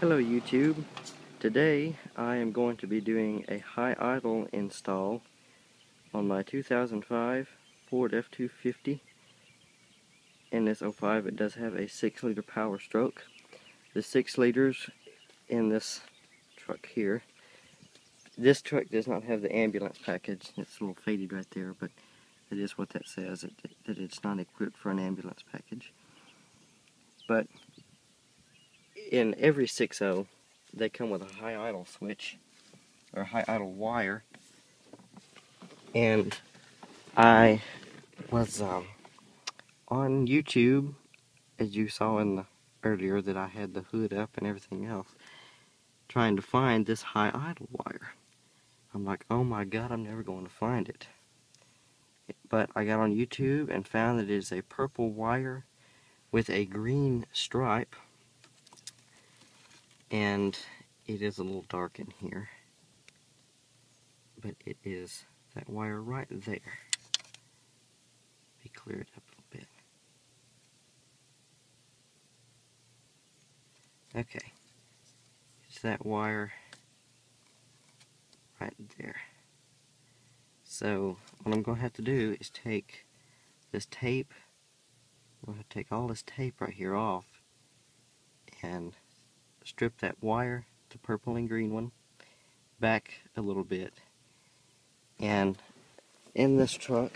Hello YouTube. Today I am going to be doing a high idle install on my 2005 Ford F-250. In this 05 it does have a 6-liter Power Stroke. The 6 liters in this truck here. This truck does not have the ambulance package. It's a little faded right there, but it is what that says, that it's not equipped for an ambulance package. But in every 6.0 they come with a high idle switch or high idle wire, and I was on YouTube, as you saw in the earlier that I had the hood up and everything else, trying to find this high idle wire. I'm like, oh my god, I'm never going to find it. But I got on YouTube and found that it is a purple wire with a green stripe, and it is a little dark in here, but it is that wire right there. Be cleared up a little bit. Okay, it's that wire right there. So what I'm going to have to do is take this tape, I'm going to take all this tape right here off and strip that wire, the purple and green one, back a little bit. And in this truck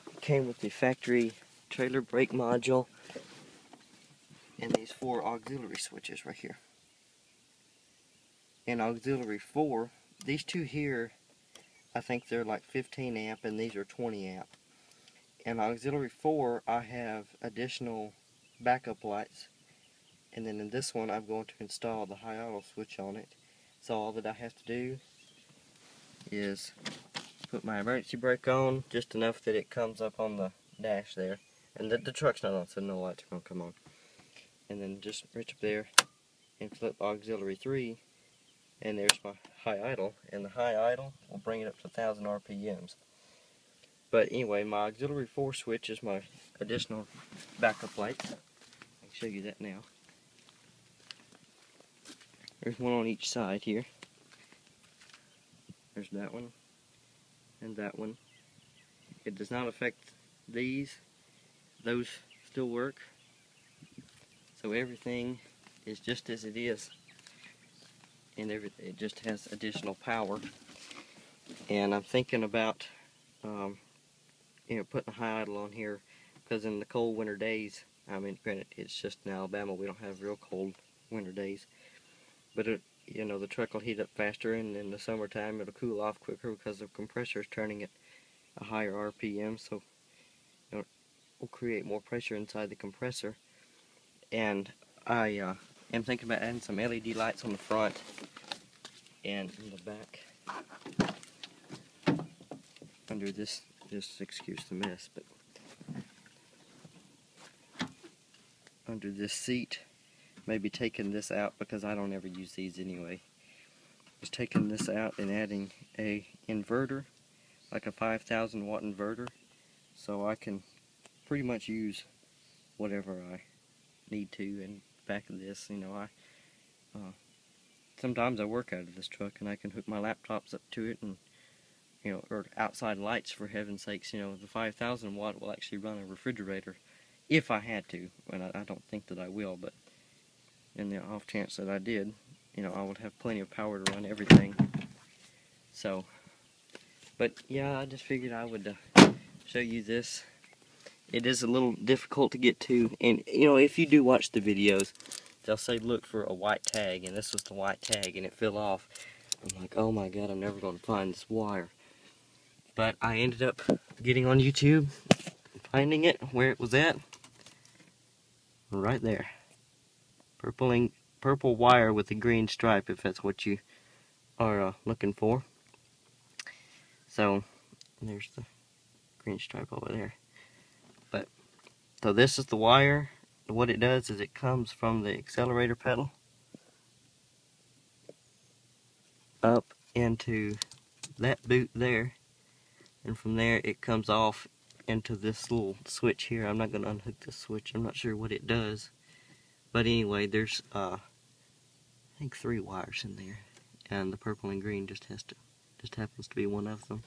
it came with the factory trailer brake module and these 4 auxiliary switches right here. In auxiliary 4, these two here, I think they're like 15 amp and these are 20 amp. In auxiliary 4 I have additional backup lights, and then in this one I'm going to install the high idle switch on it. So all that I have to do is put my emergency brake on just enough that it comes up on the dash there, and the truck's not on, so no lights are going to come on, and then just reach up there and flip auxiliary 3, and there's my high idle, and the high idle will bring it up to 1000 RPMs. But anyway, my auxiliary 4 switch is my additional backup light. I can show you that now. There's one on each side here. There's that one and that one. It does not affect these. Those still work. So everything is just as it is. And it just has additional power. And I'm thinking about putting a high idle on here, because in the cold winter days, I mean, granted it's just in Alabama, we don't have real cold winter days, but the truck will heat up faster, and in the summertime it'll cool off quicker because the compressor is turning at a higher RPM, so it will create more pressure inside the compressor. And I am thinking about adding some LED lights on the front and in the back under this. Just excuse the mess, but under this seat, maybe taking this out, because I don't ever use these anyway. Just taking this out and adding a inverter, like a 5,000 watt inverter, so I can pretty much use whatever I need to. And back of this, sometimes I work out of this truck and I can hook my laptops up to it, and or outside lights, for heaven's sakes. The 5,000 watt will actually run a refrigerator if I had to, and I don't think that I will, but in the off chance that I did, I would have plenty of power to run everything. So, but yeah, I just figured I would show you this. It is a little difficult to get to, and if you do watch the videos, they'll say look for a white tag, and this was the white tag, and it fell off. I'm like, oh my god, I'm never going to find this wire. But I ended up getting on YouTube, finding it where it was at. Right there. Purple wire with a green stripe, if that's what you are looking for. So, there's the green stripe over there. So this is the wire. What it does is it comes from the accelerator pedal up into that boot there, and from there it comes off into this little switch here. I'm not going to unhook this switch. I'm not sure what it does, but anyway, there's think 3 wires in there, and the purple and green just happens to be one of them.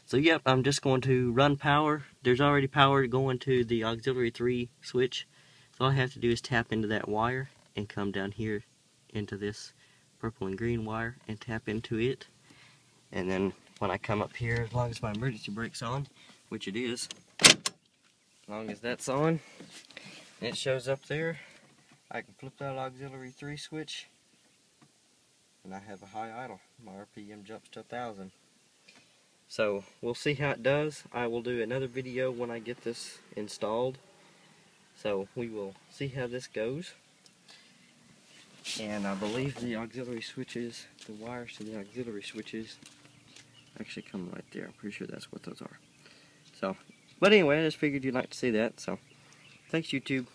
So yep, I'm just going to run power. There's already power going to the auxiliary 3 switch. So all I have to do is tap into that wire and come down here into this purple and green wire and tap into it. And then when I come up here, as long as my emergency brake's on, which it is, as long as that's on, and it shows up there, I can flip that auxiliary 3 switch, and I have a high idle. My RPM jumps to 1,000. So we'll see how it does. I will do another video when I get this installed. So we will see how this goes. And I believe the auxiliary switches, the wires to the auxiliary switches, actually come right there. I'm pretty sure that's what those are. So, but anyway, I just figured you'd like to see that. So, thanks YouTube.